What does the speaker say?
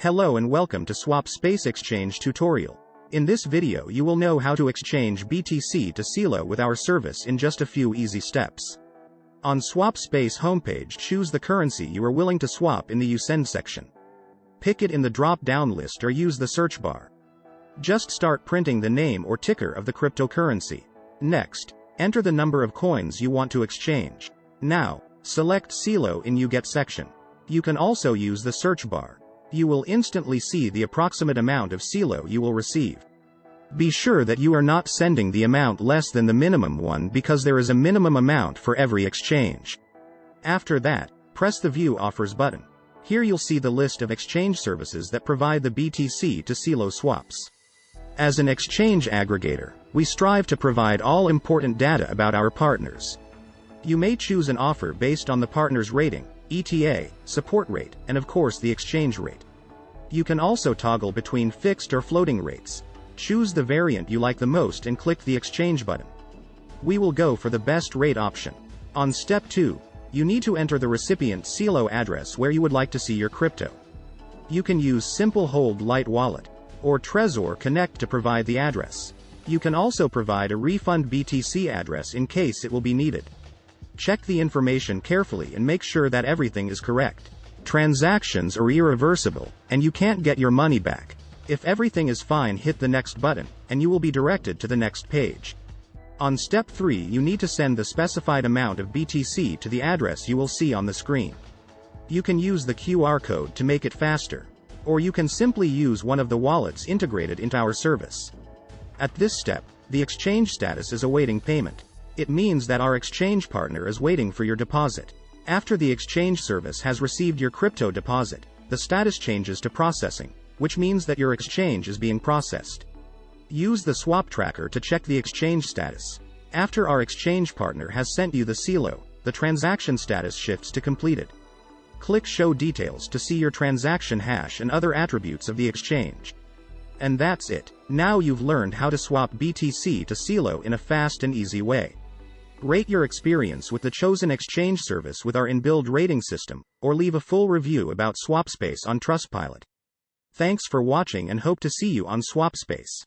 Hello and welcome to SwapSpace exchange tutorial. In this video you will know how to exchange BTC to Celo with our service in just a few easy steps. On SwapSpace homepage, choose the currency you are willing to swap in the You Send section. Pick it in the drop-down list or use the search bar. Just start printing the name or ticker of the cryptocurrency. Next, enter the number of coins you want to exchange. Now, select Celo in You Get section. You can also use the search bar. You will instantly see the approximate amount of Celo you will receive. Be sure that you are not sending the amount less than the minimum one because there is a minimum amount for every exchange. After that, press the View Offers button. Here you'll see the list of exchange services that provide the BTC to Celo swaps. As an exchange aggregator, we strive to provide all important data about our partners. You may choose an offer based on the partner's rating, ETA, support rate, and of course the exchange rate. You can also toggle between fixed or floating rates. Choose the variant you like the most and click the exchange button. We will go for the best rate option. On step 2, you need to enter the recipient's Celo address where you would like to see your crypto. You can use Simple Hold Light Wallet or Trezor Connect to provide the address. You can also provide a refund BTC address in case it will be needed. Check the information carefully and make sure that everything is correct. Transactions are irreversible, and you can't get your money back. If everything is fine, hit the next button, and you will be directed to the next page. On step 3, you need to send the specified amount of BTC to the address you will see on the screen. You can use the QR code to make it faster, or you can simply use one of the wallets integrated into our service. At this step, the exchange status is awaiting payment. It means that our exchange partner is waiting for your deposit. After the exchange service has received your crypto deposit, the status changes to processing, which means that your exchange is being processed. Use the swap tracker to check the exchange status. After our exchange partner has sent you the Celo, the transaction status shifts to completed. Click Show Details to see your transaction hash and other attributes of the exchange. And that's it. Now you've learned how to swap BTC to Celo in a fast and easy way. Rate your experience with the chosen exchange service with our inbuilt rating system, or leave a full review about SwapSpace on Trustpilot. Thanks for watching and hope to see you on SwapSpace.